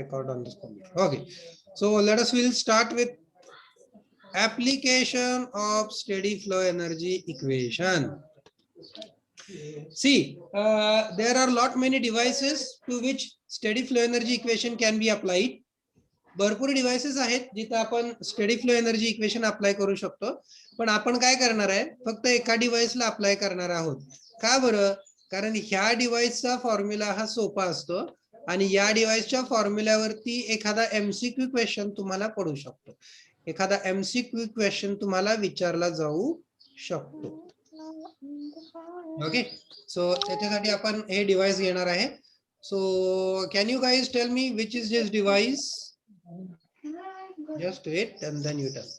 record on this computer. Okay, so we'll start with application of steady flow energy equation. See, there are lot many devices to which steady flow energy equation can be applied. भरपूर devices आहेत जिथे आपण steady flow energy equation apply करू शकतो. पण आपण काय करणार आहे, फक्त एका डिव्हाइसला अप्लाय करणार आहोत. का बरं? कारण ह्या डिव्हाइसचा फॉर्म्युला हा सोपा असतो आणि या डिव्हाइसच्या फॉर्म्युल्यावरती एखादा एमसीक्यू क्वेश्चन तुम्हाला पडू शकतो. एखादा एमसीक्यू क्वेश्चन तुम्हाला विचारला जाऊ शकतो. ओके, सो त्याच्यासाठी आपण हे डिव्हाइस घेणार आहे. So can you guys tell me which is this device? Just wait and then you tell.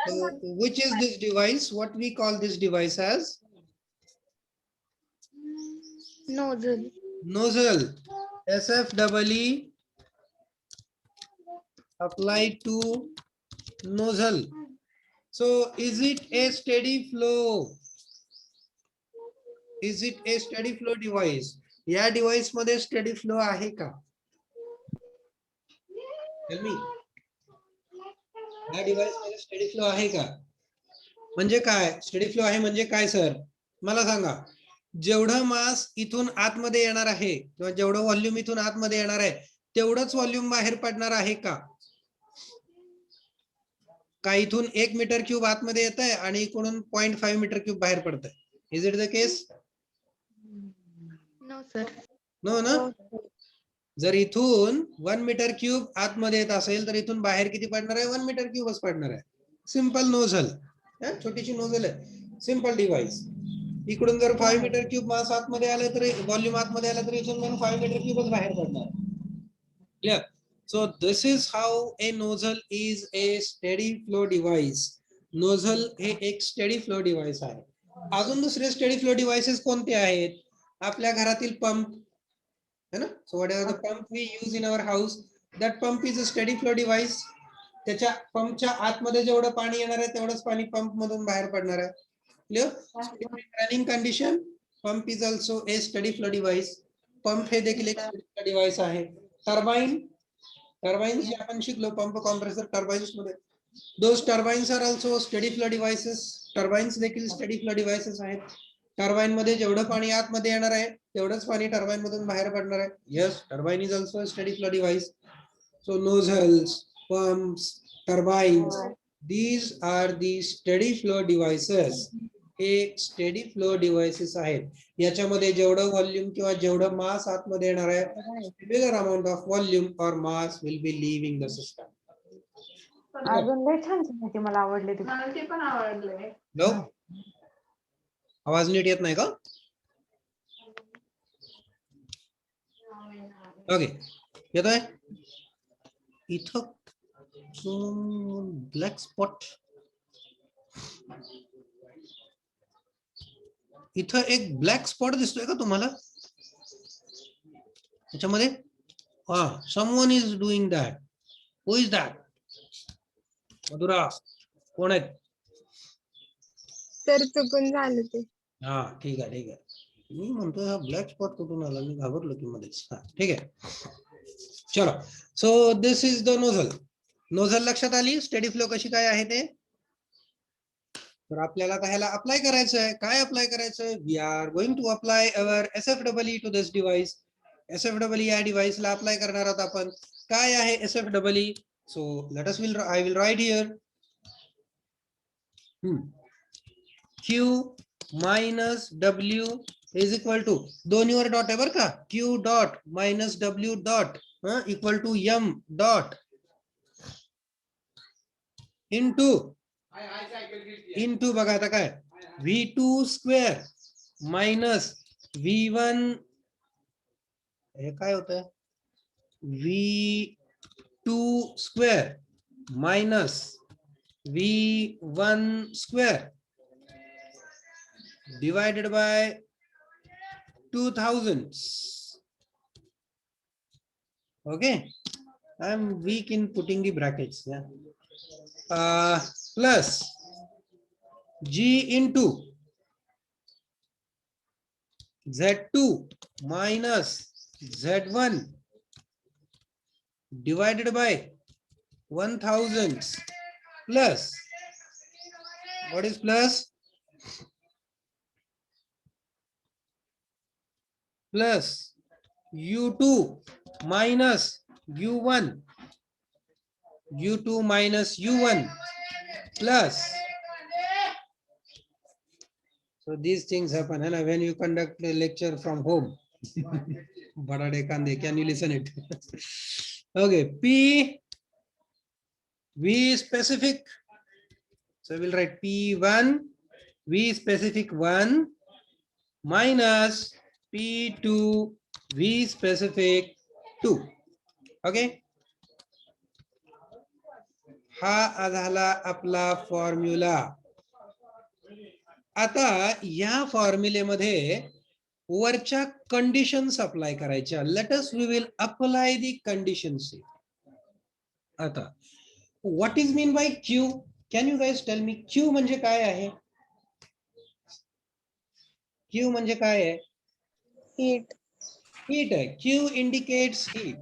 So, which is this device? What we call this device as? Nozzle. Nozzle. SFEE applied to nozzle. So is it a steady flow? Is it a steady flow device? या device मध्ये steady flow आहे का? Tell me. या device मध्ये steady flow आहे का? म्हणजे काय स्टेडी फ्लो आहे म्हणजे काय सर? मला सांगा. जेवढं मास इथून आतमध्ये येणार आहे किंवा जेवढं व्हॉल्यूम इथून आतमध्ये येणार आहे तेवढंच व्हॉल्यूम बाहेर पडणार आहे का? का इथून 1 मीटर क्यूब आतमध्ये येत आहे आणि इकडून 0.5 मीटर क्यूब बाहेर पडत आहे? Is it the case? No sir. No ना. जर इथून 1 मीटर क्यूब आतमध्ये येत असेल तर इथून बाहेर किती पडणार आहे? 1 मीटर क्यूबच पडणार आहे. सिंपल नोझल, छोटीशी नोझल आहे, सिंपल डिव्हाइस. इकडून जर 5 मीटर क्यूब मास आतमध्ये आलं तर व्हॉल्यूम आतमध्ये आलं तर इथून 5 मीटर क्यूबच बाहेर पडणार. Clear? So this is how A nozzle is a steady flow device. Nozzle हे एक स्टेडी फ्लो डिव्हाइस आहे. अजून दुसरे स्टेडी फ्लो डिव्हाइसेस कोणते आहेत? आपल्या घरातील पंप है ना. So whatever the pump we use in our house, that pump is a steady flow device. त्याच्या पंपच्या आतमध्ये जेवढं पाणी येणार आहे तेवढंच पाणी पंप मधून बाहेर पडणार आहे. Clear? Running condition pump is also a steady flow device. Pump हे देखील एक स्टेडी फ्लो डिव्हाइस आहे. टर्बाइन जे आपण शिकलो, पंप कॉम्प्रेसर टर्बाइन्स मध्ये, those turbines are also steady flow devices. Turbines देखील स्टेडी फ्लो डिव्हाइसेस आहेत. टर्बाइन मध्ये जेवढं पाणी आतमध्ये येणार आहे तेवढंच पाणी टर्बाइन मधून बाहेर पडणार आहे. Yes, turbine is also a steady flow device. So nozzles, pumps, turbines, these are the steady flow devices. हे स्टेडी फ्लो डिव्हाइसेस आहेत. याच्यामध्ये जेवढं व्हॉल्यूम किंवा जेवढं मास आतमध्ये येणार आहे सिमिलर अमाउंट ऑफ व्हॉल्यूम और mass will be living the system. अजून लय छान छान मला आवडले ते. मला ते पण आवडलंय. नो, आवाज नीट येत नाही का? ओके, येतोय? इथं ब्लॅक स्पॉट, इथं एक ब्लॅक स्पॉट दिसतोय का तुम्हाला त्याच्यामध्ये? हा, someone is doing that. Who is that? Madhura, कोण आहेत? तर चुकून झालं ते. हा, ठीक आहे ठीक आहे. मी म्हणतो हा ब्लॅक स्पॉट कुठून आला, मी घाबरलो की मध्येच. हा, ठीक आहे, चलो. So this is the nozzle. Nozzle लक्षात आली स्टेडी फ्लो कशी काय आहे ते. तर आपल्याला ह्याला अप्लाय करायचं आहे. काय अप्लाय करायचं आहे? We are going to apply our SFEE to this device. SFEE या डिव्हाइसला अप्लाय करणार आहोत आपण. काय आहे SFEE? So let us I will write here Q minus W is equal to, दोन्हीवर डॉट आहे बरं का, Q dot minus W dot equal to M dot into बघा आता काय, V2 स्क्वेअर मायनस V1, हे काय होत आहे, V2 square minus V1 square divided by 2000. Okay, I am weak in putting the brackets. Yeah. Plus G into Z2 minus Z1 divided by 1000 plus, what is plus? Plus U2 minus U1, U2 minus U1 plus. So these things happen and when you conduct a lecture from home. Badade kande, can you listen it? Okay, P V specific. So we'll write P1 V specific 1 minus P2 V specific 2. Okay. हा झाला आपला formula. आता या फॉर्म्युलेमध्ये वरच्या conditions apply करायच्या. Let us we will apply the conditions. आता what is mean by Q? Can you guys tell me Q म्हणजे काय आहे? क्यू म्हणजे काय आहे? हीट. हीट आहे. Q indicates heat.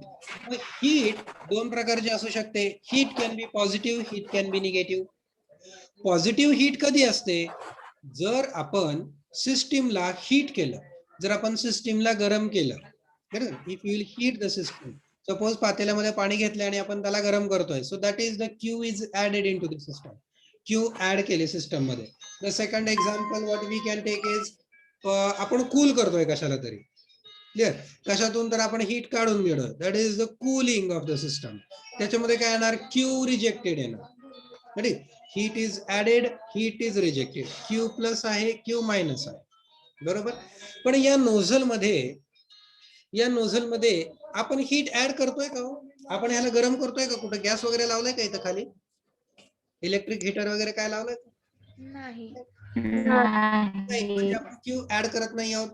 हीट दोन प्रकारचे असू शकते. Heat can be positive, heat can be negative. Positive heat कधी असते? जर आपण सिस्टीमला हीट केलं, जर आपण सिस्टीमला गरम केलं, बरोबर, if you will heat the system. Suppose पातेल्यामध्ये पाणी घेतलं आणि आपण त्याला गरम करतोय, so that is the Q is added into the system. Q add केले सिस्टम मध्ये. The second example what we can take is, आपण कूल करतोय कशाला तरी, क्लिअर, कशातून तर आपण हीट काढून घेणं, that is the cooling of the system. त्याच्यामध्ये काय येणार? क्यू रिजेक्टेड येणार. Heat is added, heat is rejected. Q plus आहे, क्यू मायनस आहे, बरोबर. पण या नोझल मध्ये आपण हीट ऍड करतोय का हो? आपण ह्याला गरम करतोय का? कुठं गॅस वगैरे लावलाय का इथं खाली? इलेक्ट्रिक हीटर वगैरे काय लावलंय? नाही. म्हणजे आपण क्यू ऍड करत नाही आहोत.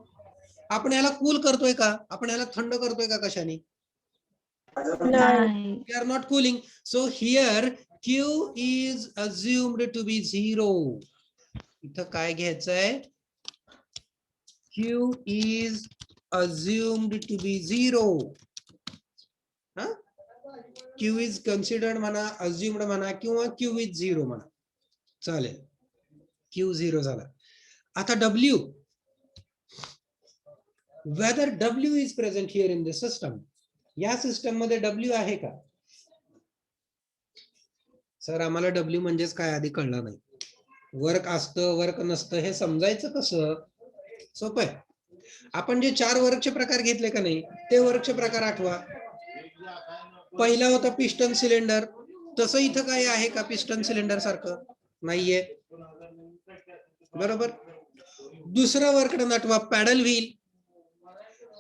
आपण ह्याला कूल करतोय का? आपण ह्याला थंड करतोय का कशाने? We are not cooling. So here Q is assumed to be 0. इथं काय घ्यायचंय? Q is assumed to be 0. Q is considered म्हणा, assumed म्हणा, किंवा Q is 0 म्हणा, चालेल. Q 0 झाला. आता W, whether W is present here in the system. या सिस्टम मध्ये W आहे का? सर आम्हाला W म्हणजेच काय आधी कळलं नाही. वर्क असतं, वर्क नसतं, हे समजायचं कसं? सोपं आहे. आपण जे 4 वर्कचे प्रकार घेतले का नाही, ते वर्कचे प्रकार आठवा. पहिला होता पिस्टन सिलेंडर. तसं इथं काय आहे का पिस्टन सिलेंडर सारखं? नाहीये, बरोबर. दुसरा वर्क आठवा, पॅडल व्हील.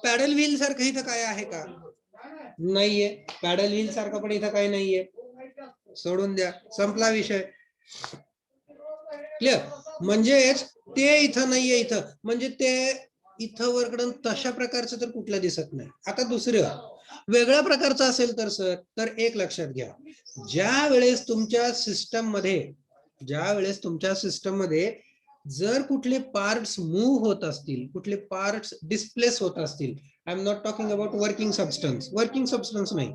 पॅडल व्हील सारखं इथं काय आहे का? नाहीये. पॅडल व्हील सारखं पण इथं काही नाहीये. सोडून द्या, संपला विषय. क्लिअर. म्हणजेच ते इथं नाहीये, इथं म्हणजे ते इथं वर्कडन तशा प्रकारचं तर कुठलं दिसत नाही. आता दुसरं वेगळ्या प्रकारचं असेल तर सर, तर एक लक्षात घ्या, ज्या वेळेस तुमच्या सिस्टम मध्ये जर कुठले पार्ट्स मूव्ह होत असतील, कुठले पार्ट्स डिस्प्लेस होत असतील, I am not talking about working substance नाही,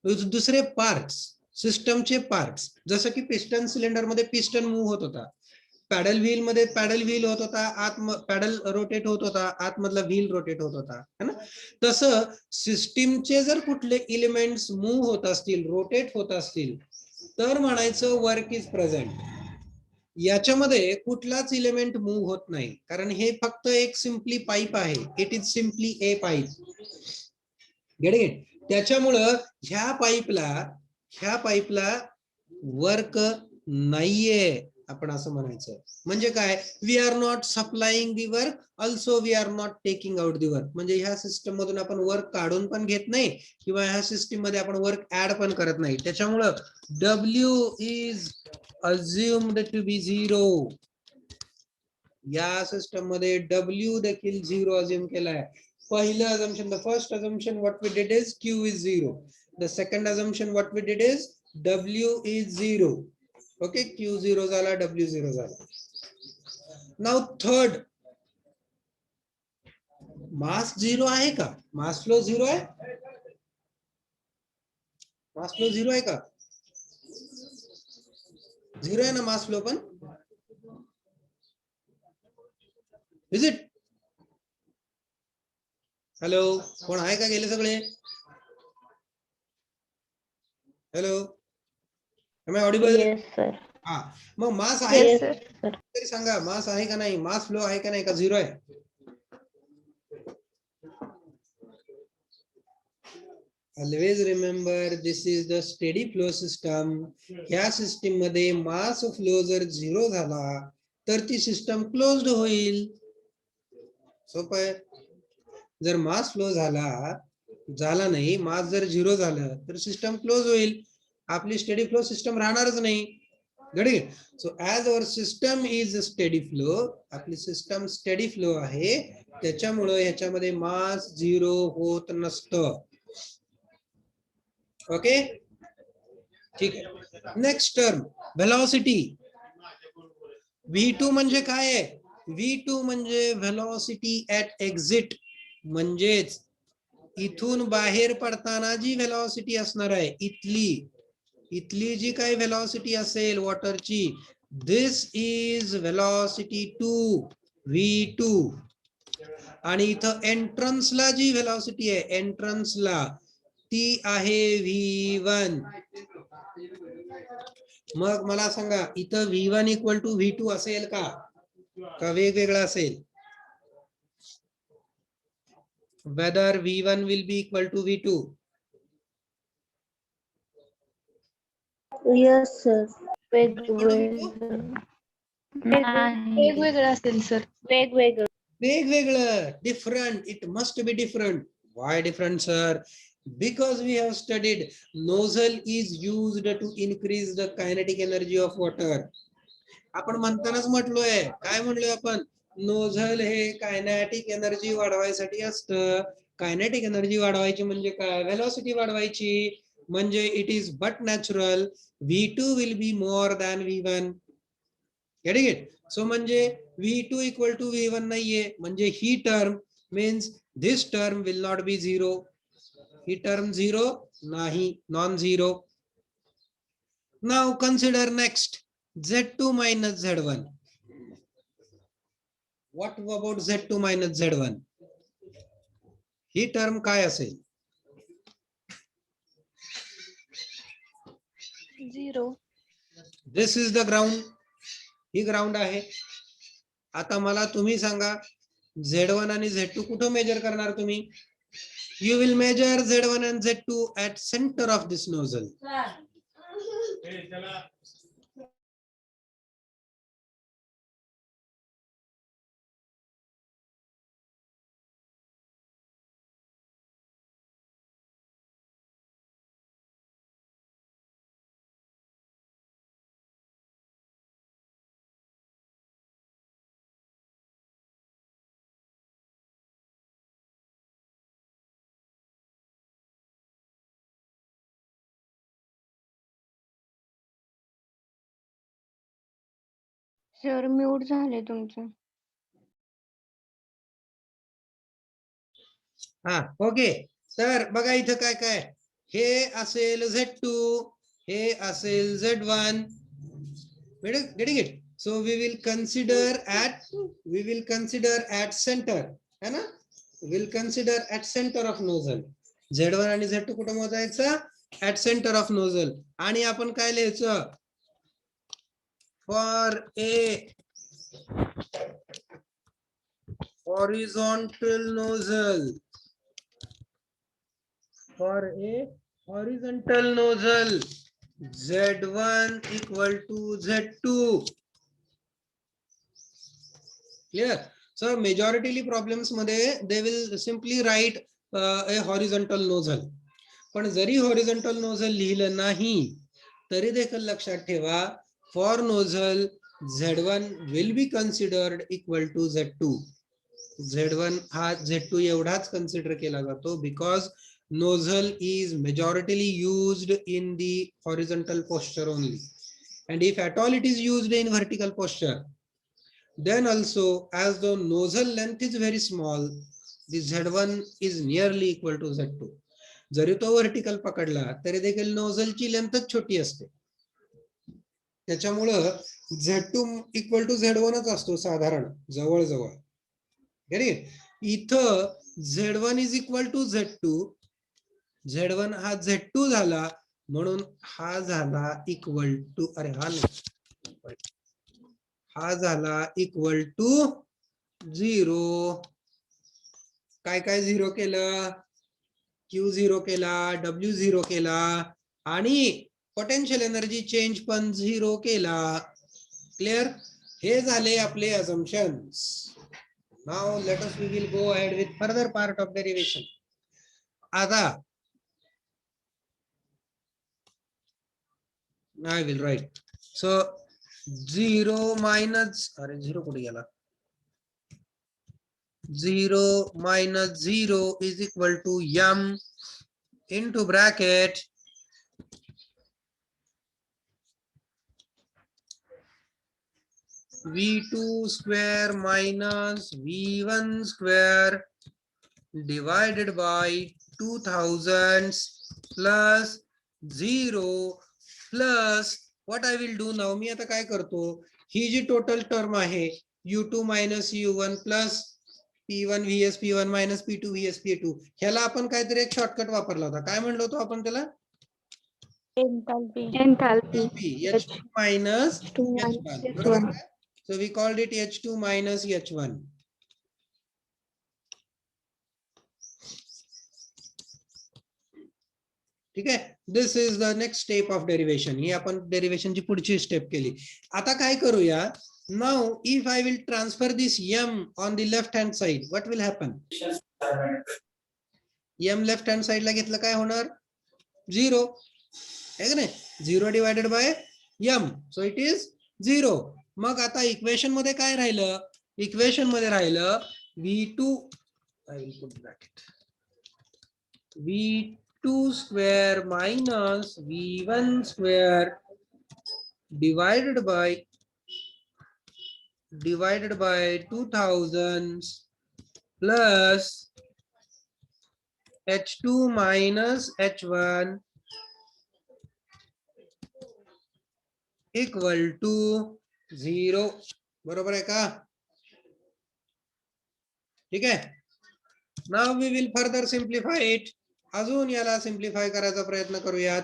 दुसरे पार्ट्स, सिस्टमचे पार्ट्स, जसं की पिस्टन सिलेंडर मध्ये पिस्टन मूव्ह होत होता, पॅडल व्हील मध्ये पॅडल व्हील होत होता, पॅडल रोटेट होत होता, आतमधला व्हील रोटेट होत होता, है ना. तसं सिस्टीमचे जर कुठले एलिमेंट्स मूव्ह होत असतील, रोटेट होत असतील, तर म्हणायचं वर्क इज प्रेझेंट. याच्यामध्ये कुठलाच एलिमेंट मूव्ह होत नाही, कारण हे फक्त एक सिम्पली पाईप आहे. It is simply A pipe. Get it. त्याच्यामुळं ह्या पाईपला वर्क नाहीये, आपण असं म्हणायचं. म्हणजे काय? We are not supplying the work, also we are not taking out the work. म्हणजे ह्या सिस्टम मधून आपण वर्क काढून पण घेत नाही, किंवा ह्या सिस्टीम मध्ये आपण वर्क ऍड पण करत नाही. त्याच्यामुळं W is assumed to be 0. या सिस्टम मध्ये W देखील 0 अज्युम केलाय. पहिलं assumption, the first assumption what we did is Q is 0. The second assumption what we did is W is 0. Okay, Q 0 झाला, W 0 झाला. Now third, मास 0 आहे का? Mass flow 0 आहे? मास फ्लो 0 आहे का? 0 आहे ना मास फ्लो पण? Is it? हॅलो, कोण आहे का? गेले सगळे? Hello, am I audible? Yes sir. हा, मग मास आहे येस सर. तरी सांगा, मास आहे का नाही? मास फ्लो आहे का नाही? का 0 आहे? Always remember, this is the steady flow system. ह्या सिस्टीम मध्ये मास फ्लो जर 0 झाला तर ती सिस्टम क्लोज्ड होईल. सोपं आहे. जर मास फ्लो झाला नाही, मास जर 0 झालं तर सिस्टम क्लोज होईल. आपली स्टेडी फ्लो सिस्टम राहणारच नाही. So as our system is steady flow, आपली सिस्टम स्टेडी फ्लो आहे, त्याच्यामुळे ह्याच्यामध्ये मास 0 होत नसतं. ओके, ठीक आहे. Next term velocity. V2 म्हणजे काय आहे? V2 म्हणजे व्हेलॉसिटी ऍट एक्झिट, म्हणजेच इथून बाहेर पडताना जी व्हेलॉसिटी असणार आहे, इथली जी काही व्हेलॉसिटी असेल वॉटरची, दिस इज व्हेलॉसिटी टू V2. आणि इथं एंट्रन्सला जी व्हेलॉसिटी आहे, एंट्रन्सला, ती आहे V1. मग मला सांगा, इथं V1 इक्वल टू V2 असेल का वेगवेगळं असेल? Whether V1 will be equal to V2? Yes sir. वेगवेगळं असेल सर. वेगवेगळं, different. It must be different. Why different, sir? Because we have studied nozzle is used to increase the kinetic energy of water. आपण म्हणतानाच म्हटलोय, काय म्हणलोय आपण? Nozzle हे kinetic energy वाढवायसाठी असतं. Kinetic energy वाढवायची म्हणजे काय? व्हेलॉसिटी वाढवायची. म्हणजे it is but natural V2 will be more than V1. Getting it? So म्हणजे V2 इक्वल टू V1 नाहीये, म्हणजे ही term means this term will not be 0. ही टर्म 0 नाही, non 0. Now consider next Z2 minus Z1. What about Z2 minus Z1? ही टर्म काय असेल? 0. This is the ground. ही ग्राउंड आहे. आता मला तुम्ही सांगा, Z1 आणि Z2 कुठं मेजर करणार तुम्ही? You will measure Z1 and Z2 at center of this nozzle. Sir mute झाले तुमचं. हा, ओके. तर बघा इथं काय काय, हे असेल Z2, हे असेल Z1. Getting it? So we will consider at centre, है ना? Will consider at centre of nozzle. Z1 आणि Z2 कुठं मोजायचं? At centre of nozzle. आणि आपण काय लिहायचं? For a horizontal nozzle, for a horizontal nozzle, Z1 equal to Z2. Clear? So majority problems मध्ये they will simply write a horizontal nozzle. पण जरी horizontal nozzle लिहिलं नाही तरी देखील लक्षात ठेवा, for nozzle Z1 will be considered equal to Z2. Z1 हा Z2 एवढाच कन्सिडर केला जातो, because nozzle is majoritarily used in the horizontal posture only, and if at all it is used in vertical posture, then also as the nozzle length is very small, the Z1 is nearly equal to Z2. जरी तो vertical पकडला तरी देखील नोझलची लेंथच छोटी असते. त्याच्यामुळं Z2 equal to Z1च असतो साधारण जवळजवळ. इथं Z1 is equal to Z2, Z1 हा Z2 झाला म्हणून हा झाला इक्वल टू, अरे हा नाही, हा झाला इक्वल टू 0. काय काय 0 केलं? Q 0 केला, W 0 केला आणि पोटेन्शियल एनर्जी चेंज पण 0 केला. क्लिअर? हे झाले आपले assumptions. Now let us we will go ahead with further part of derivation. आता I will write. So 0 minus, अरे 0 कुठे गेला? 0 minus 0 is equal to m into bracket V2 square minus V1 square divided by 2000 plus 0 plus what I will do now, मी आता काय करतो, ही जी total term आहे U2 minus U1 plus P1 VS P1 minus P2 VS P2, ह्याला आपण काहीतरी एक shortcut वापरला होता. काय म्हणलो होतो आपण त्याला? एन्थाल्पी. H2 minus H1. बरोबर का? So we called it H2 minus H1. ठीक आहे. This is the next step of derivation. ही आपण डेरिवेशनची पुढची स्टेप केली. आता काय करूया, now if I will transfer this m on the left hand side, what will happen? m left hand साइडला घेतलं काय होणार? 0 आहे का नाही? 0 divided by m, so it is 0. मग आता इक्वेशन मध्ये काय राहिलं? इक्वेशन मध्ये राहिलं V2, I will put bracket, V2 square minus V1 square divided by 2000 plus H2 minus H1 equal to 0. बरोबर आहे का? ठीक आहे. Now we will further simplify it. अजून याला सिम्प्लिफाय करायचा प्रयत्न करूयात.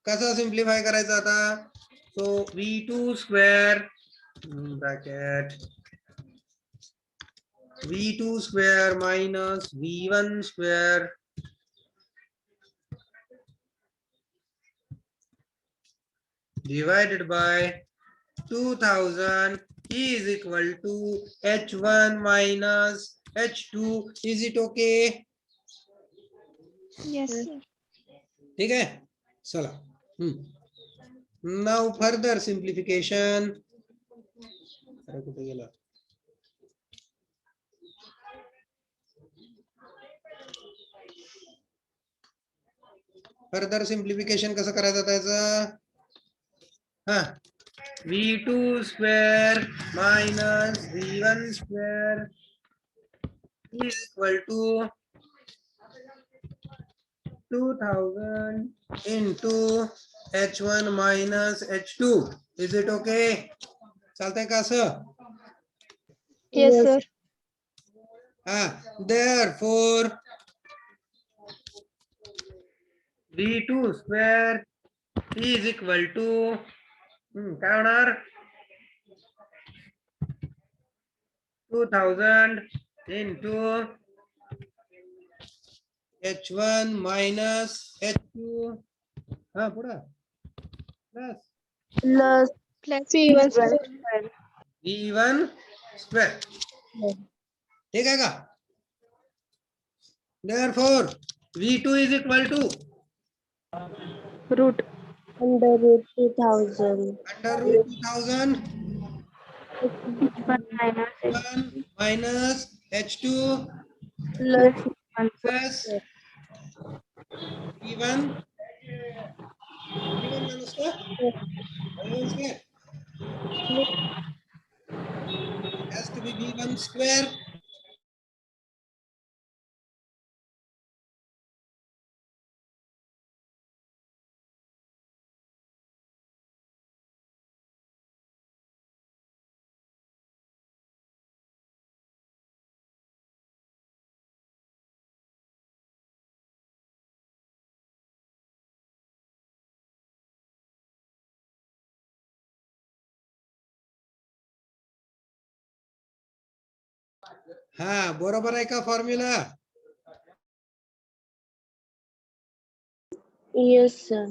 कसा सिम्प्लिफाय करायचा आता? So V2 square bracket V2 square minus V1 square divided by 2000 is equal to H1 minus H2. Is it okay? Yes, sir. ठीक है, चला. Now further simplification. अरे कुठे गेला? फर्दर सिम्प्लिफिकेशन कसं करायचं त्याचं? V2 square minus V1 square is equal to 2000 into H1 minus H2. Is it okay? चालतंय का असं? Yes, sir. Therefore V2 square is equal to काय होणार? 2000 into H1 minus H2 पुढं Plus V1 square. V1 square. ठीक है का? Therefore V2 is equal to root under root 2000 under root 2000 minus H2 plus plus V1 minus square. V1 square has to be V1 square हा बरोबर आहे का formula? Yes, sir.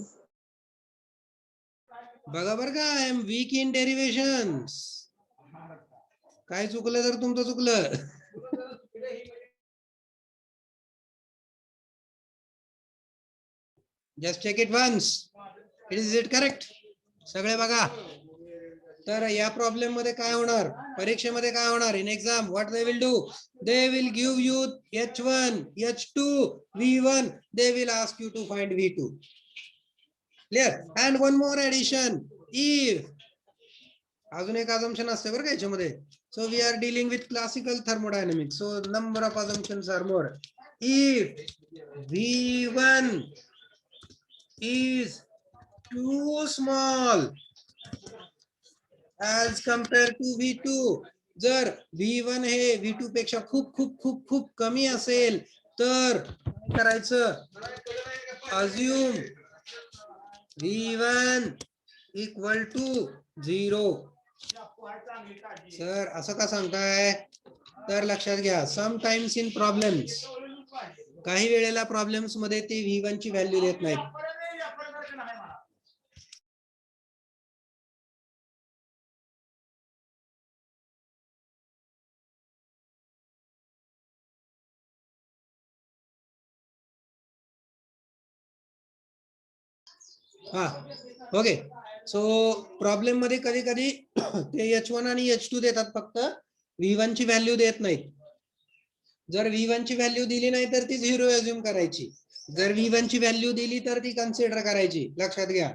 बघा बर का, I am weak in derivations. काय चुकलं तर तुमचं चुकलं. Just check it once. Is it correct? सगळे बघा. तर या प्रॉब्लेम मध्ये काय होणार, परीक्षेमध्ये काय होणार, in exam what they will do, they will give you H1, H2, V1, they will ask you to find V2. Clear? And one more addition, if अजून एक अजम्पशन असते बरं का याच्यामध्ये. So we are dealing with classical thermodynamics, so number of assumptions are more. If V1 is too small as compared to V2, जर V1 हे V2 पेक्षा खूप खूप खूप खूप कमी असेल तर काय करायचं, assume V1 equal to 0. Sir असं का सांगताय, तर लक्षात घ्या, समटाइम्स इन प्रॉब्लेम्स, काही वेळेला प्रॉब्लेम्स मध्ये ते V1 ची व्हॅल्यू देत नाहीत. हा ओके. सो प्रॉब्लेम मध्ये कधी कधी ते H1 आणि H2 देतात, फक्त V1 ची व्हॅल्यू देत नाहीत. जर V1 ची व्हॅल्यू दिली नाही तर ती 0 अज्युम करायची, जर V1 ची व्हॅल्यू दिली तर ती कन्सिडर करायची. लक्षात घ्या.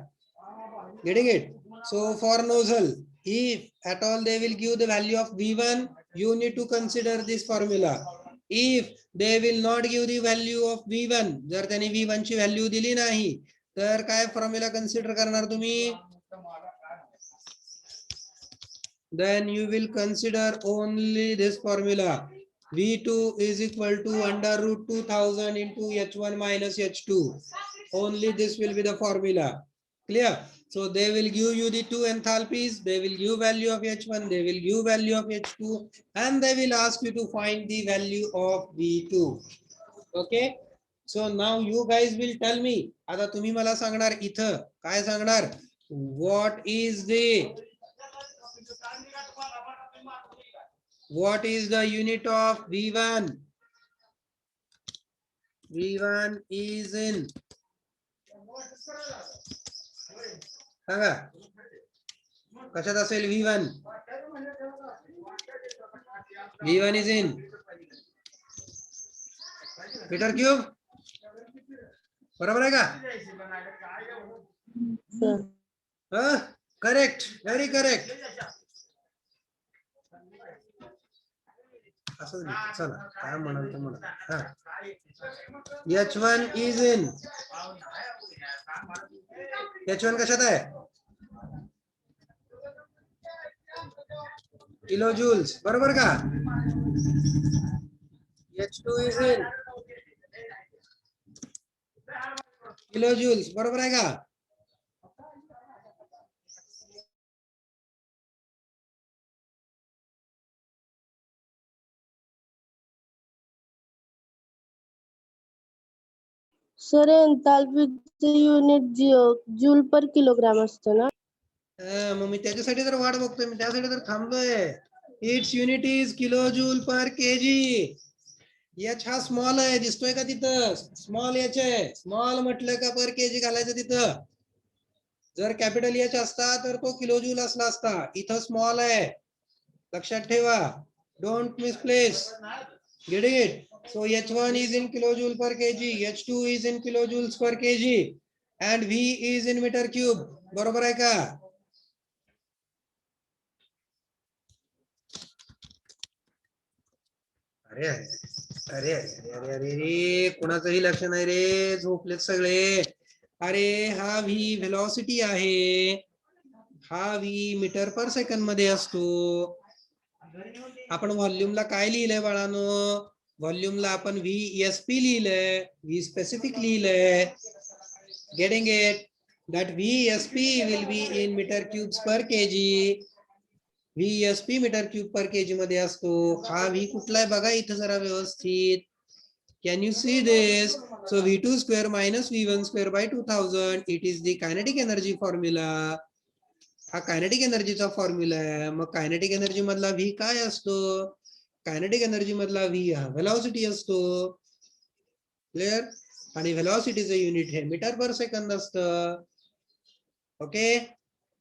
Getting it? So for nozzle, if at all they will give the value of V1, you need to consider this formula. If they will not give the value of V1, जर त्यांनी V1 ची value दिली नाही तर काय formula consider करणार तुम्ही? Then you will consider only this formula. V2 is equal to under root 2000 into H1 minus H2. Only this will be the formula. Clear? So they will give you the two enthalpies, they will give value of H1, they will give value of H2, and they will ask you to find the value of V2. Okay? So now you guys will tell me, आता तुम्ही मला सांगणार इथं काय सांगणार, what is the unit of V1? V1 is in, सांगा कशात असेल V1? V1 is in metre cube, बरोबर आहे का? Correct, very correct. असं चला काय म्हणाल तर म्हणा. H1 is in, H1 कशात आहे? किलो जूल्स, बरोबर का? H2 is in kilo joules, बरोबर आहे का? सर एंथॅल्पीचे युनिट जूल पर किलोग्राम असतं ना? मग मी त्याच्यासाठी तर वाट बघतोय, मी त्यासाठी तर थांबलोय. It's unit is kilo joule per KG. H हा स्मॉल आहे, दिसतोय का तिथं? स्मॉल H आहे. स्मॉल म्हटलं का पर केजी घालायचं तिथं. जर कॅपिटल H असता तर तो किलो जूल असला असता, इथं स्मॉल आहे. लक्षात ठेवा, don't misplace. Getting it? So H1 is in kilojoule per kg, H2 is in kilojoules per kg, and V is in meter cube. बरोबर आहे का? अरे अरे अरे अरे अरे रे, कोणाचंही लक्ष नाही रे, झोपलेत सगळे. अरे हा V व्हेलॉसिटी आहे, हा V मीटर पर सेकंड मध्ये असतो. आपण व्हॉल्यूमला काय लिहिलंय बाळानो? व्हॉल्यूमला आपण VSP लिहिलंय, V स्पेसिफिक लिहिलंय. Getting it? That VSP will be in meter cubes per kg. VSP metre cube per KG मध्ये असतो. हा V कुठला आहे बघा इथं जरा व्यवस्थित. Can you see this? So V2 square minus V1 square by 2000. It is the kinetic energy formula. हा कायनेटिक एनर्जीचा फॉर्म्युला आहे. मग कायनेटिक एनर्जी मधला V काय असतो? कायनेटिक एनर्जी मधला V हा व्हेलॉसिटी असतो. क्लिअर? आणि व्हेलॉसिटीचं युनिट हे मीटर पर सेकंद असतं. Okay,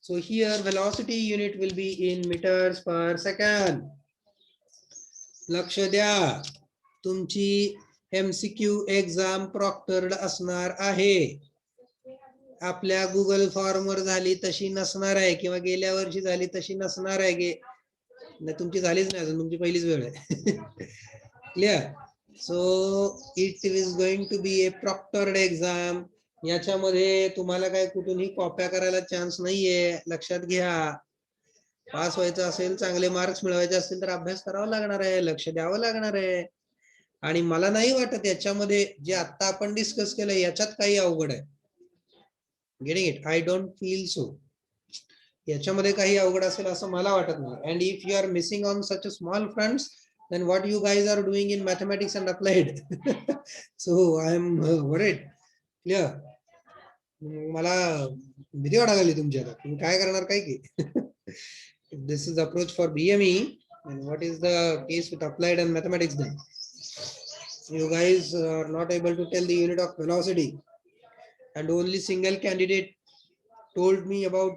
so here velocity unit will be in metres per second. लक्ष द्या, तुमची MCQ एक्झाम प्रॉक्टर्ड असणार आहे. आपल्या गुगल फॉर्म वर झाली तशी नसणार आहे, किंवा गेल्या वर्षी झाली तशी नसणार आहे. तुमची झालीच नाही अजून, तुमची पहिलीच वेळ आहे. Clear? So it is going to be a proctored exam. याच्यामध्ये तुम्हाला काय कुठूनही कॉप्या करायला चान्स नाहीये, लक्षात घ्या. पास व्हायचं असेल, चांगले मार्क्स मिळवायचे असतील तर अभ्यास करावा लागणार आहे, लक्ष द्यावं लागणार आहे. आणि मला नाही वाटत याच्यामध्ये जे आता आपण डिस्कस केलं याच्यात काही अवघड आहे. Getting it? I don't feel so. याच्यामध्ये काही अवघड असेल असं मला वाटत नाही. And if you are missing on such a small fronts, then what you guys are doing in mathematics and applied? So I am worried. Clear? मला भीती वाटायला लागली तुमची. आता तुम्ही काय करणार काय की? This is approach for BME, and what is the case with applied and mathematics then? You guys are not able to tell the unit of velocity, and only single candidate told me about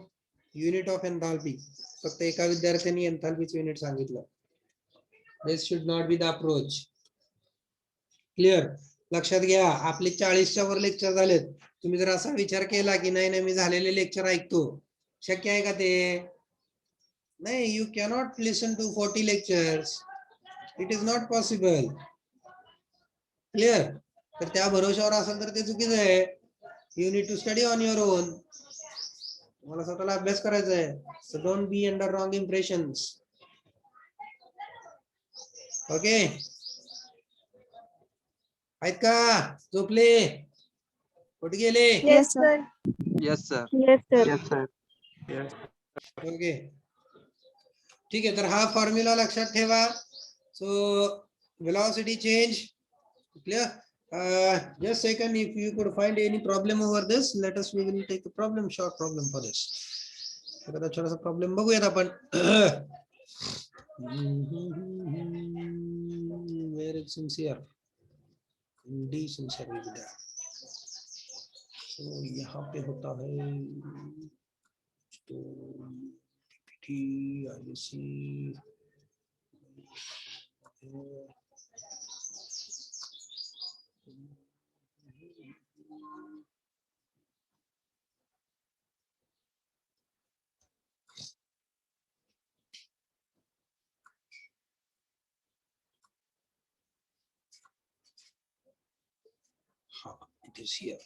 unit of enthalpy. फक्त एका विद्यार्थ्यांनी एन्थाल्पीचे unit सांगितलं. This should not be the approach. Clear? लक्षात घ्या, आपले 40च्या वर lecture झालेत. तुम्ही जर असा विचार केला की नाही नाही मी झालेले लेक्चर ऐकतो, शक्य आहे का ते? नाही, you cannot listen to 40 lectures. It is not possible. Clear? तर त्या भरोशावर असेल तर ते चुकीचं आहे. You need to study on your own. तुम्हाला स्वतःला अभ्यास करायचा आहे. So don't be under wrong impressions. Okay, आहेत का? झोपले? कुठे गेले? Yes, sir. Yes, sir. Yes, sir. Yes, sir. Yes. Okay, ठीक आहे. तर हा फॉर्म्युला लक्षात ठेवा. So velocity change. Clear? Just second, if you could find any problem over this, let us, we will take a problem, short problem for this. एखादा छोटासा problem बघूयात आपण. Where is sincere? D sincere will be there. So यहाँ पे होता है तो PPT, IC, it is here.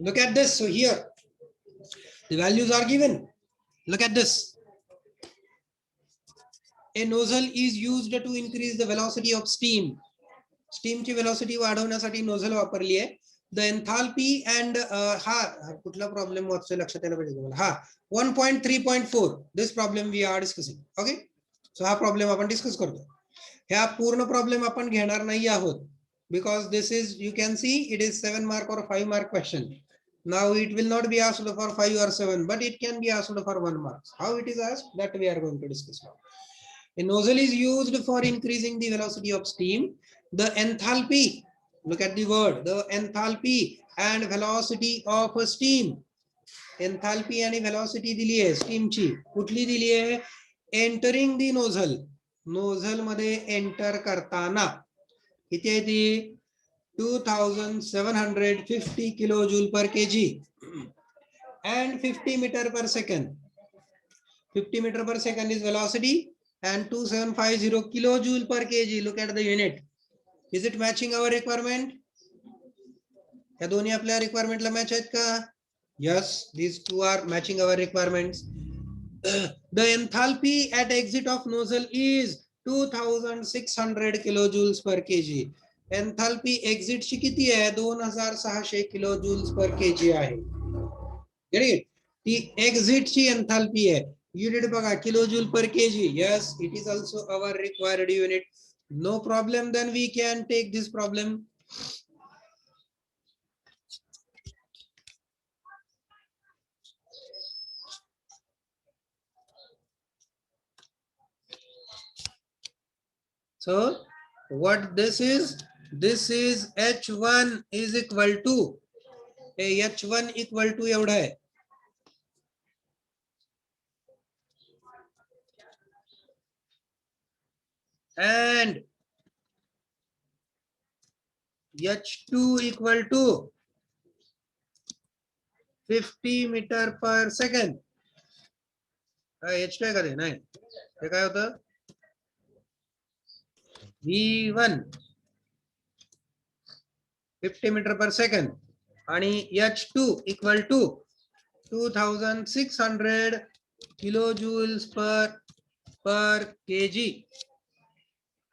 Look at this. So here the values are given. Look at this. A nozzle is used to increase the velocity of steam. Steam ची velocity वाढवण्यासाठी nozzle वापरली आहे. The enthalpy and हा कुठला problem वाचतोय लक्षात यायला पाहिजे तुम्हाला. हा 1.3.4. This problem we are discussing. Okay, so हा प्रॉब्लेम आपण डिस्कस करतो. ह्या पूर्ण प्रॉब्लेम आपण घेणार नाही आहोत, because this is, you can see it is 7 mark or 5 mark question. Now it will not be asked for 5 or 7, but it can be asked for 1 mark. How it is asked, that we are going to discuss now. A nozzle is used for increasing the velocity of steam. The enthalpy, look at the word, the enthalpy and velocity of steam. Enthalpy and velocity दिली आहे steam ची. कुठली दिली आहे? Entering the nozzle. Nozzle मध्ये enter करताना किती आहे ती? 2750 kilo joule per KG. and 50 meter per second. 50 meter per second is velocity and 2750 kilojoule per kg. Look at the unit. Is it matching our requirement? या दोन्ही आपल्या रिक्वायरमेंटला match आहेत का? Yes, these two are matching our requirements. The enthalpy at exit of nozzle is 2600 kilojoules per kg. Enthalpy exit ची किती आहे? 2600 kilojoules per kg आहे. Get it? ती exit ची enthalpy आहे. Unit बघा kilojoule per kg. Yes, it is also our required unit. No problem, then we can take this problem. So what this is H1 is equal to H1 equal to एवढा आहे. And H2 equal to 50 meter per second. H2 आहे का ते? नाही, ते काय होतं? V1 50 meter per second आणि H2 equal to 2600 kilojoules per kg.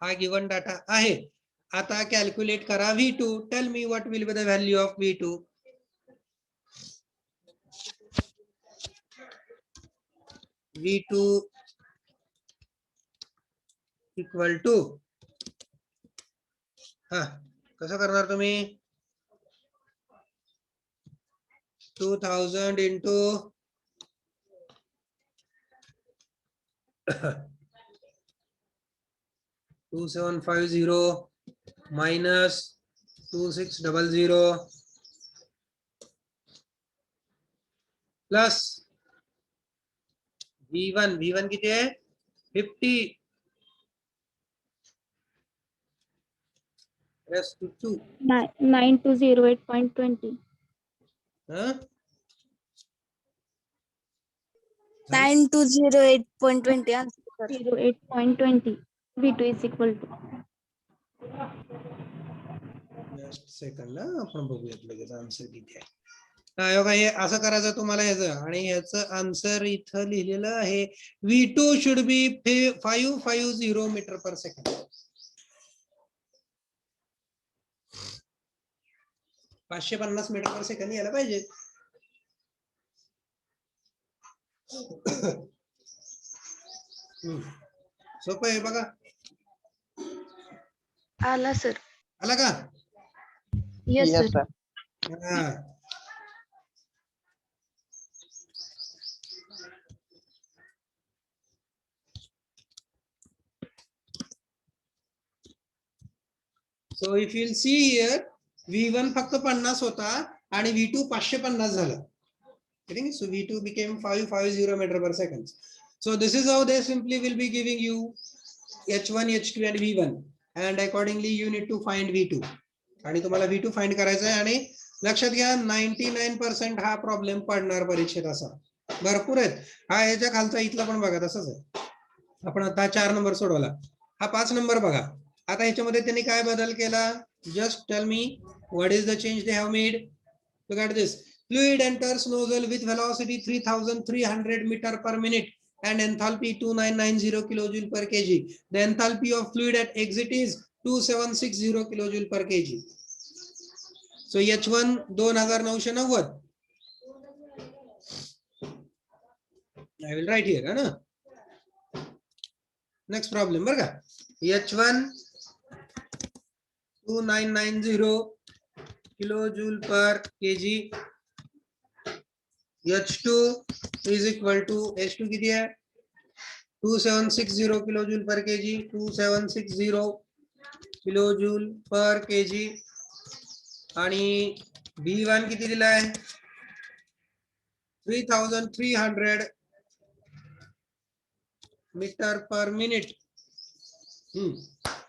हा गिवन डाटा आहे. आता कॅल्क्युलेट करा V2. Tell me what will be the value of V2. V2 equal to कसं करणार तुम्ही? 2000 into 2750 minus 2600 plus V1 किती आहे? 50 rest to 2. 9208.20. 9208.20 answer. 08.20. V2 is equal to. Just second आपण बघूयात लगेच आन्सर किती आहे. बघा हे असं करायचं तुम्हाला याचं, आणि याचं आन्सर इथं लिहिलेलं आहे. V2 should be 550 metre per second. 550 metre per second यायला पाहिजे. सोपं आहे बघा. आला सर. आला का? Yes, Yes, sir. sir. हा. So if you'll see here, V1 फक्त 50 होता आणि V2 550 झाला. So V2 became 550 meter per second. So this is how they simply will be giving you H1, H2 and V1, and accordingly you need to find V2. आणि तुम्हाला V2 find करायचा आहे. आणि लक्षात घ्या 99% हा प्रॉब्लेम पडणार परीक्षेत असा. भरपूर आहेत. हा याच्या खालचा इथला पण बघा तसंच आहे. आपण आता 4 नंबर सोडवला. हा 5 नंबर बघा. आता ह्याच्यामध्ये त्यांनी काय बदल केला? Just tell me what is the change they have made. Look at this. Fluid enters nozzle with velocity 3300 meter per minute and enthalpy 2990 kilojoule per kg. The enthalpy of fluid at exit is 2760 kilojoule per kg. So H1 2990. I will write here, na? Next problem, बरं का? H1 2990 kilojoule per kg. H2 is equal to H2 किती आहे? 2760 kilojoule per kg. 2760 kilojoule per kg. आणि B1 किती दिला आहे? 3300 metre per minute.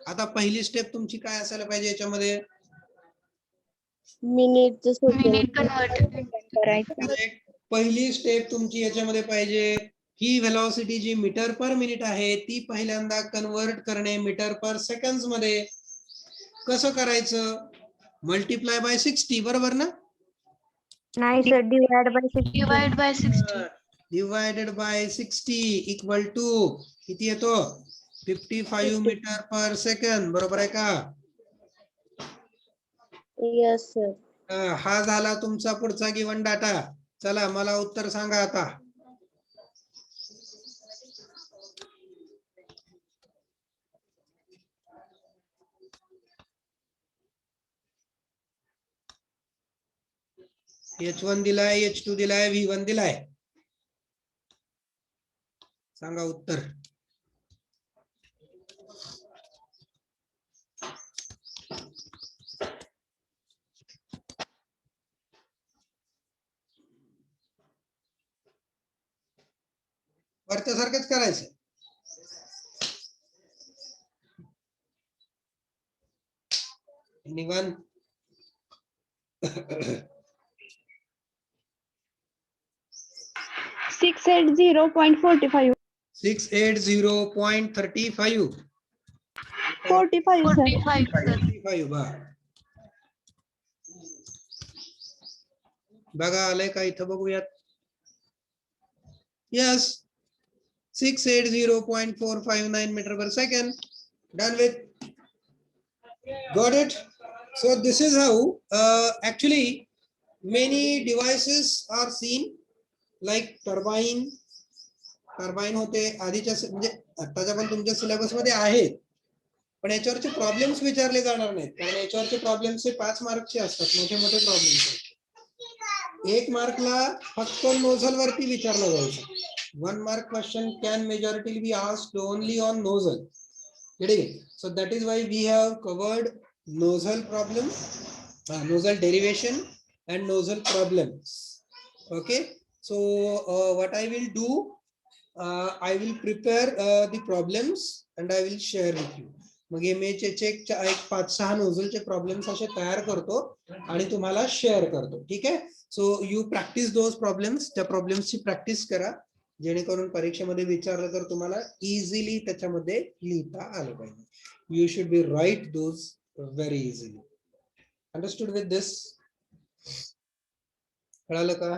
आता पहिली स्टेप तुमची काय असायला पाहिजे याच्यामध्ये? मिनिट Minute convert करायचं. पहिली स्टेप तुमची याच्यामध्ये पाहिजे, ही व्हेलॉसिटी जी मीटर पर मिनिट आहे ती पहिल्यांदा कन्वर्ट करणे मीटर पर सेकंड मध्ये. कसं करायचं? मल्टिप्लाय बाय 60, बरोबर ना? नाही sir, divide by 60. Divide by 60. Divided by 60 equal to किती येतो? 55 मीटर पर सेकंड, बरोबर आहे का? Yes sir. हा झाला तुमचा पुढचा गिवन डाटा. चला मला उत्तर सांगा आता. H1 दिलाय, H2 दिलाय, V1 दिलाय. सांगा उत्तर. वरच्या सारखंच करायचं. Anyone? 680.45. 680.35. 45, sir. 45 बा. बघा आलंय का इथं, बघूयात. Yes, 680.459 metre per second. Done with. Got it? So this is how actually many devices are seen, like turbine. Turbine होते आधीच्या म्हणजे आताच्या पण तुमच्या सिलेबस मध्ये आहेत, पण याच्यावरचे प्रॉब्लेम्स विचारले जाणार नाहीत, कारण याच्यावरचे प्रॉब्लेम्स 5 मार्कचे असतात, मोठे मोठे प्रॉब्लेम्स. 1 मार्कला फक्त नोझल वरती विचारलं जायचं. 1 mark question can majority be asked only on nozzle. So that is why we have covered nozzle problem, nozzle derivation and nozzle problems. Okay, so what I will do, I will prepare the problems and I will share with you. मग मी check 5-6 नोझलचे problems असे तयार करतो आणि तुम्हाला share करतो. ठीक आहे. So you practice those problems. त्या प्रॉब्लेम्सची प्रॅक्टिस करा, जेणेकरून परीक्षेमध्ये विचारलं तर तुम्हाला इझिली त्याच्यामध्ये लिहिता आलं पाहिजे. You should be write those very easily. Understood with this? कळालं का?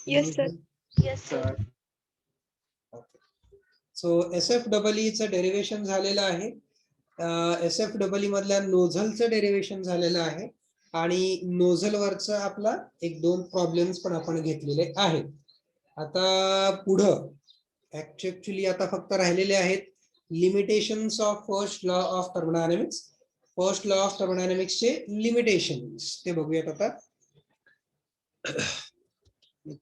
Yes, sir. Yes, sir. So SFEE चं डेरिव्हेशन झालेलं आहे. SFEE मधल्या नोझलचं डेरिव्हेशन झालेलं आहे आणि नोझल वरचं आपला 1-2 प्रॉब्लेम्स पण आपण घेतलेले आहेत. आता पुढं ऍक्च्युअली आता फक्त राहिलेले आहेत limitations of first law of thermodynamics. First law of थर्मोडायनामिक्सचे लिमिटेशन्स ते बघूयात आता.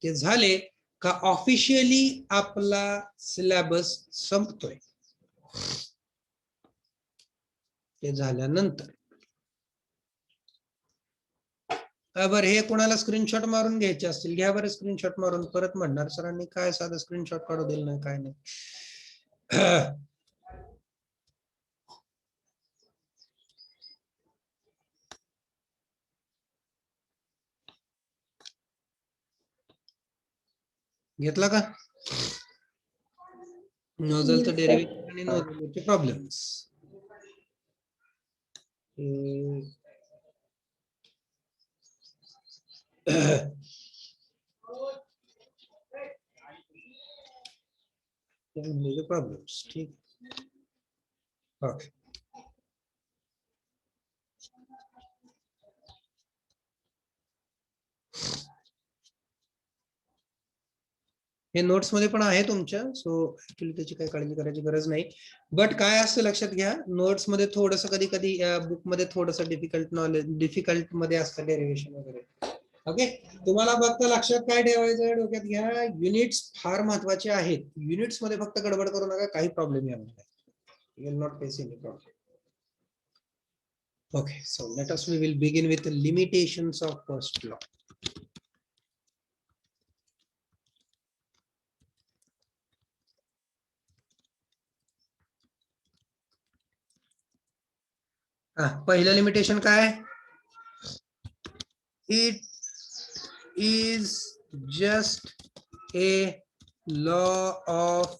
ते झाले का ऑफिशियली आपला सिलेबस संपतोय. ते झाल्यानंतर बरं, हे कोणाला स्क्रीनशॉट मारून घ्यायचे असतील घ्या बरं स्क्रीनशॉट मारून. परत म्हणणार सरांनी काय साधं स्क्रीनशॉट काढू दिलं नाही, काय नाही. घेतला का? नोझलचं डेरिव्हेशन आणि नोझलचे प्रॉब्लेम्स. प्रॉब्लेम्स. ठीक. ओके. हे नोट्स मध्ये पण आहे तुमच्या, सो ऍक्च्युअली त्याची काही काळजी करायची गरज नाही. बट काय असतं लक्षात घ्या, नोट्स मध्ये थोडस कधी कधी बुक मध्ये थोडस डिफिकल्ट मध्ये असतं डेरिव्हेशन वगैरे. ओके, तुम्हाला फक्त लक्षात काय ठेवायचं डोक्यात घ्या, युनिट्स फार महत्वाचे आहेत. युनिट्स मध्ये फक्त गडबड करू नका, काही प्रॉब्लेम येणार नाही. You will not face any problem. Okay, so let us we will begin with limitations of first law. पहिलं लिमिटेशन काय? It is just a law of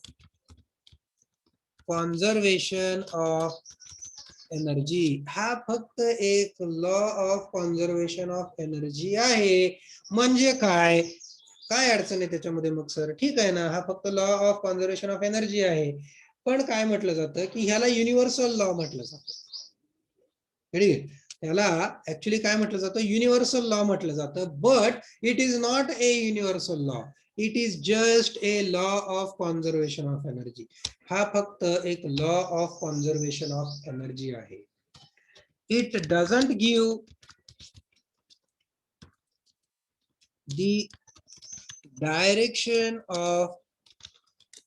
conservation of energy. हा फक्त एक law of conservation of energy आहे. म्हणजे काय काय अडचण आहे त्याच्यामध्ये मग सर? ठीक आहे ना, हा फक्त law of conservation of energy आहे, पण काय म्हटलं जातं की ह्याला युनिव्हर्सल लॉ म्हटलं जातं. ठीक आहे, ह्याला ऍक्च्युली काय म्हटलं जातं? युनिव्हर्सल लॉ म्हटलं जातं. But it is not a universal law, it is just a law of conservation of energy. हा फक्त एक law of conservation of energy आहे. It doesn't give the direction of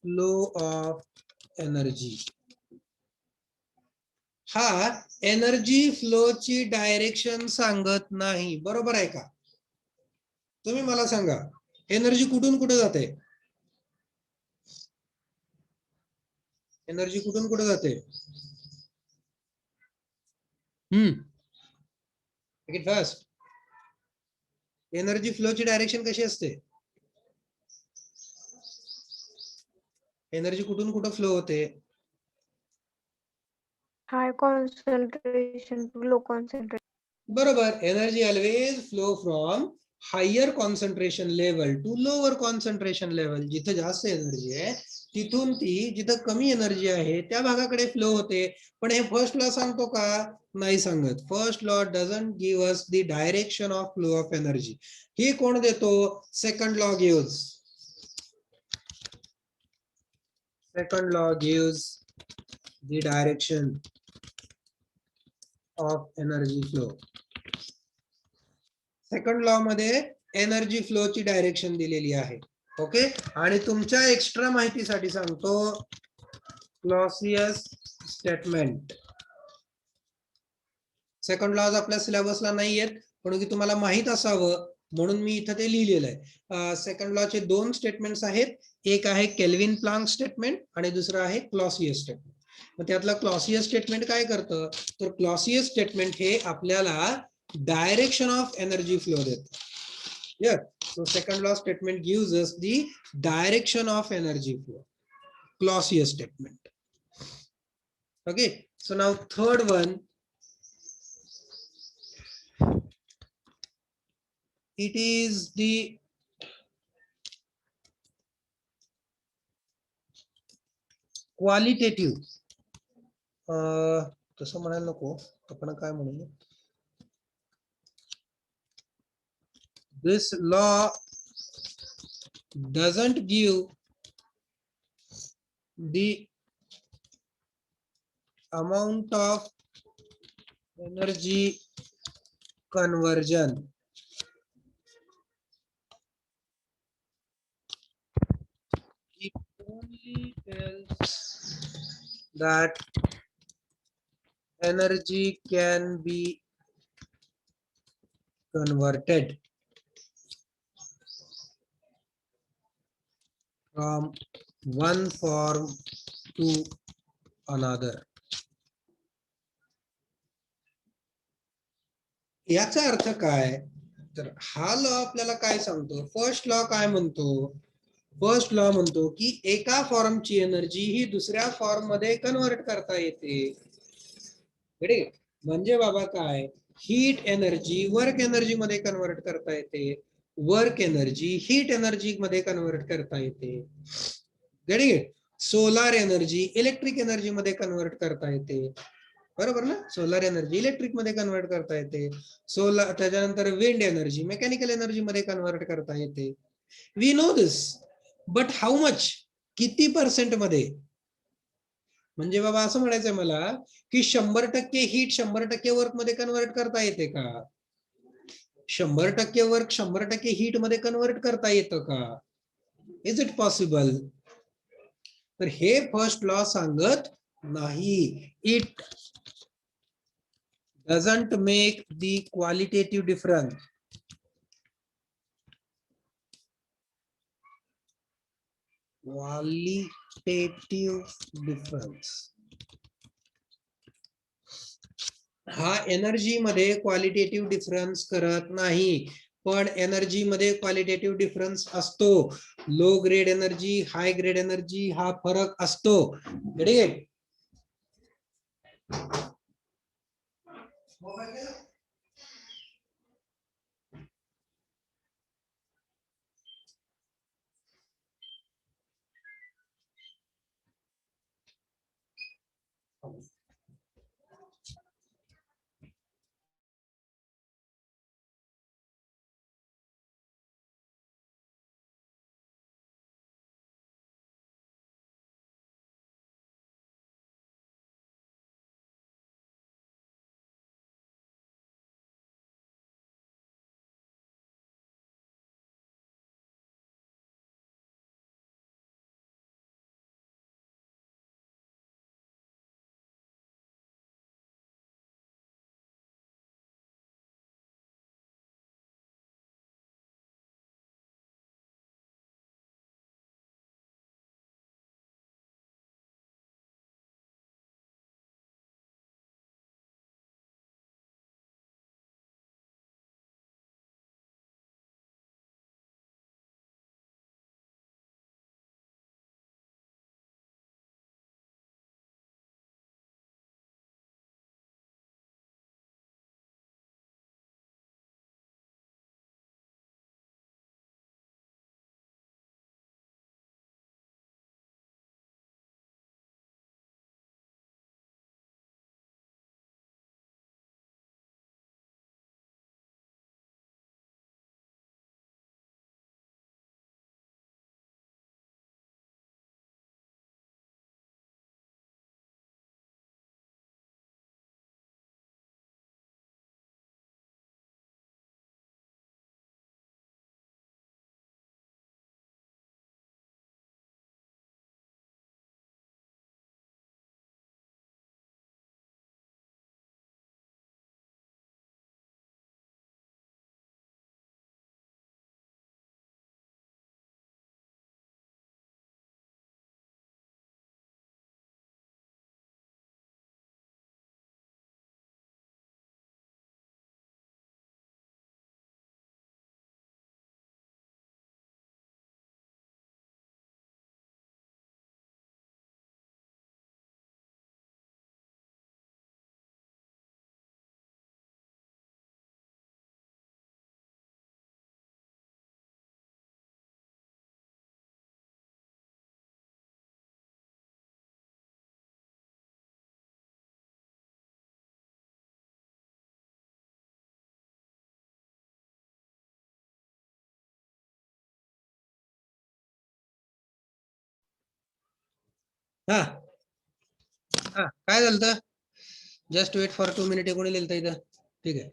flow of energy. हा energy फ्लोची direction सांगत नाही. बरोबर आहे का? तुम्ही मला सांगा, एनर्जी कुठून कुठे जाते? एनर्जी कुठून कुठे जाते? फास्ट. एनर्जी फ्लोची डायरेक्शन कशी असते? एनर्जी कुठून कुठे फ्लो होते? High concentration to low concentration. बरोबर. Energy always flow from higher concentration level to lower concentration level. जिथे जास्त एनर्जी आहे तिथून ती जिथे कमी एनर्जी आहे त्या भागाकडे फ्लो होते. पण हे फर्स्ट लॉ सांगतो का? नाही सांगत. First law doesn't give us the direction of flow of energy. ही कोण देतो? Second law gives. Second law gives the direction of energy flow. Second law मध्ये एनर्जी फ्लोची डायरेक्शन दिलेली आहे. ओके, आणि तुमच्या एक्स्ट्रा माहितीसाठी सांगतो, क्लॉसियस स्टेटमेंट. सेकंड लॉज आपल्या सिलेबसला नाही येत, पण की तुम्हाला माहित असावं म्हणून मी इथं ते लिहिलेलं आहे. सेकंड लॉचे दोन स्टेटमेंट्स आहेत. एक आहे केल्विन प्लांक स्टेटमेंट आणि दुसरं आहे क्लॉसियस स्टेटमेंट. मग त्यातला क्लॉसियस स्टेटमेंट काय करतं? तर क्लॉसियस स्टेटमेंट हे आपल्याला डायरेक्शन ऑफ एनर्जी फ्लो देतं. Yes, so second law statement gives us the direction of energy flow. Clausius statement. Okay, so now third one, it is the qualitative. तसं म्हणायला नको, आपण काय म्हणू? This law doesn't give the amount of energy conversion. It only tells that energy can be converted from one form to another. याचा अर्थ काय? तर हा लॉ आपल्याला काय सांगतो? फर्स्ट लॉ काय म्हणतो? फर्स्ट लॉ म्हणतो की एका फॉर्मची एनर्जी ही दुसऱ्या फॉर्म मध्ये कन्वर्ट करता येते. म्हणजे बाबा काय? हीट एनर्जी वर्क एनर्जी मध्ये कन्वर्ट करता येते, वर्क एनर्जी हीट एनर्जी मध्ये कन्वर्ट करता येते. सोलार एनर्जी इलेक्ट्रिक एनर्जी मध्ये कन्वर्ट करता येते. बरोबर ना? सोलार एनर्जी इलेक्ट्रिक मध्ये कन्वर्ट करता येते. सोलार, त्याच्यानंतर विंड एनर्जी मेकॅनिकल एनर्जी मध्ये कन्वर्ट करता येते. We know this, but how much? किती पर्सेंट मध्ये? म्हणजे बाबा असं म्हणायचंय मला की 100% हीट 100% वर्क मध्ये कन्वर्ट करता येते का? 100% वर्क 100% हीट मध्ये कन्वर्ट करता येतं का? Is it possible? तर हे फर्स्ट लॉ सांगत नाही. It doesn't make the qualitative difference. Qualitative difference हा एनर्जी मध्ये क्वालिटेटिव्ह डिफरन्स करत नाही. पण एनर्जी मध्ये क्वालिटेटिव्ह डिफरन्स असतो. Low grade energy, high grade energy हा फरक असतो. Get? हा हा काय झालं? Just wait for 2 minute. कोणी लिहिलं इथं? ठीक आहे.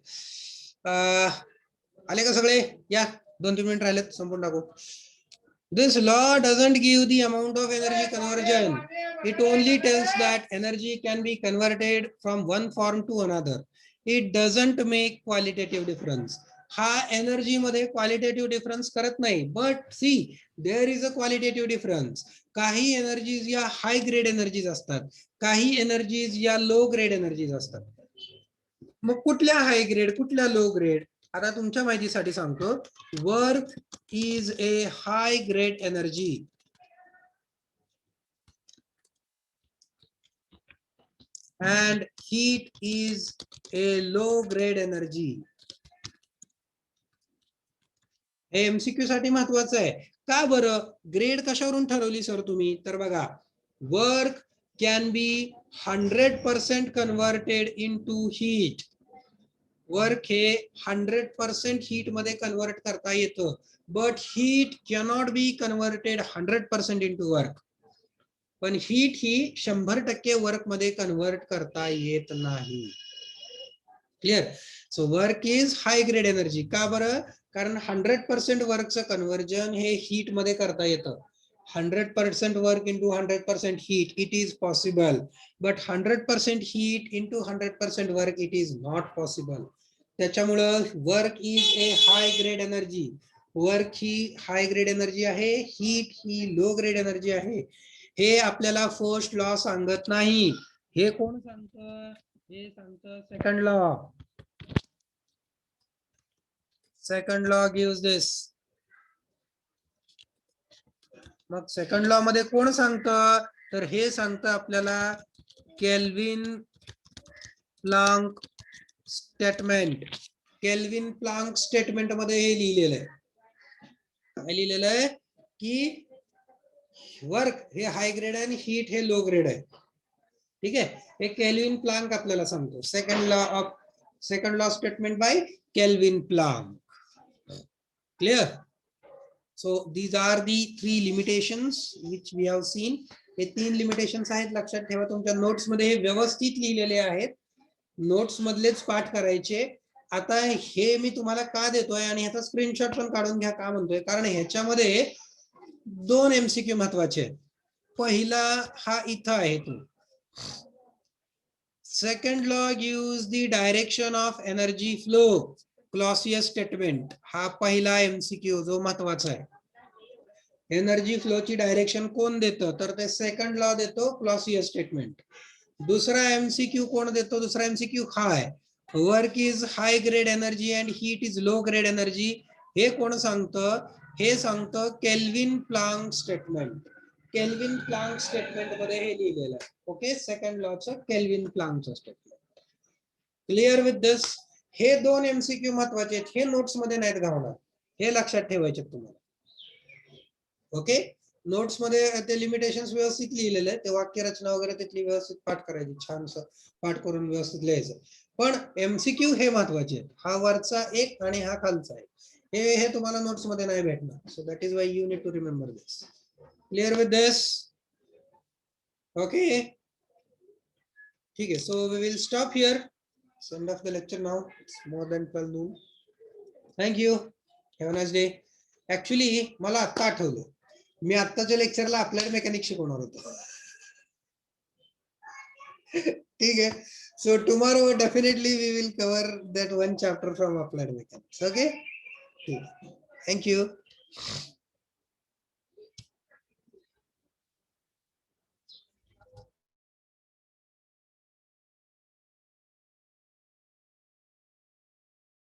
आले का सगळे? या 2-3 मिनिट राहिलेत, संपून टाकू. This law doesn't give the amount of energy conversion. It only tells that energy can be converted from one form to another. It doesn't make qualitative difference. हा एनर्जी मध्ये क्वालिटेटिव्ह डिफरन्स करत नाही. But see there is a qualitative difference. काही energies या high grade energies असतात, काही energies या low grade energies असतात. मग कुठल्या हाय ग्रेड, कुठल्या लो ग्रेड? आता तुमच्या माहितीसाठी सांगतो. Work is a high grade energy and heat is a low grade energy. हे एमसीक्यू साठी महत्वाचं आहे. का बरं? ग्रेड कशावरून ठरवली सर तुम्ही? तर बघा, work can be 100% converted into heat. Work हे 100% हीट मध्ये कन्वर्ट करता येतं. But heat cannot be converted 100% into work. पण हीट ही 100% वर्क मध्ये कन्वर्ट करता येत नाही. Clear? So work is high grade energy. का बरं? कारण 100% वर्कचं कन्वर्जन हे हीट मध्ये करता येतं. 100% work into 100% heat, it is possible. But 100% heat into 100% work, it is not possible. त्याच्यामुळं work is a high grade energy. Work ही हाय ग्रेड एनर्जी आहे, हीट ही लो ग्रेड एनर्जी आहे. हे आपल्याला फर्स्ट लॉ सांगत नाही. हे कोण सांगतं? हे सांगतं second law. Second law gives this. मग सेकंड लॉ मध्ये कोण सांगतं, तर हे सांगतं आपल्याला kelvin Planck statement. Kelvin Planck statement मध्ये हे लिहिलेलं आहे. काय लिहिलेलं आहे की वर्क हे हाय ग्रेड आहे आणि हीट हे लो ग्रेड आहे. ठीक आहे, हे केल्विन प्लांक आपल्याला सांगतो. Second law statement by kelvin Planck. Clear? So these are the 3 limitations which we have seen. हे 3 लिमिटेशन्स आहेत, लक्षात ठेवा. तुमच्या नोट्स मध्ये हे व्यवस्थित लिहिलेले आहेत. नोट्स मधलेच पाठ करायचे. आता हे मी तुम्हाला का देतोय आणि ह्याचा स्क्रीनशॉट पण काढून घ्या. का म्हणतोय, कारण ह्याच्यामध्ये 2 MCQ महत्वाचे आहेत. पहिला हा इथं आहे तो. Second law gives the direction of energy flow. Clausius statement हा पहिला MCQ जो महत्वाचा आहे. एनर्जी फ्लोची डायरेक्शन कोण देतं, तर ते सेकंड लॉ देतो, क्लॉसियस स्टेटमेंट. दुसरा MCQ कोण देतो, दुसरा MCQ हा आहे. Work is high grade energy and heat is low grade energy. हे कोण सांगतं, हे सांगतं Kelvin Planck statement. Kelvin Planck statement मध्ये हे लिहिलेलं आहे. ओके, सेकंड लॉचं केल्विन प्लांकचं स्टेटमेंट. Clear with this? हे 2 MCQ महत्वाचे आहेत. हे नोट्स मध्ये नाहीत घालणार, हे लक्षात ठेवायचे तुम्हाला. ओके, नोट्स मध्ये ते लिमिटेशन्स व्यवस्थित लिहिलेले आहे. ते वाक्यरचना वगैरे तिथली व्यवस्थित पाठ करायची, छानसं पाठ करून व्यवस्थित लिहायचं. पण MCQ हे महत्वाचे आहेत. हा वरचा एक आणि हा खालचा एक, हे तुम्हाला नोट्स मध्ये नाही भेटणार. So that is why you need to remember this. Clear with this? Okay, ठीक आहे. So we will stop here. End of the lecture now. It's more than 12 noon. Thank you. Have a nice day. Actually, मला आता आठवलं, मी आत्ताच्या लेक्चरला applied mechanic शिकवणार होतो. ठीक आहे. So tomorrow definitely we will cover that one chapter from applied mechanics. Okay. Thank you.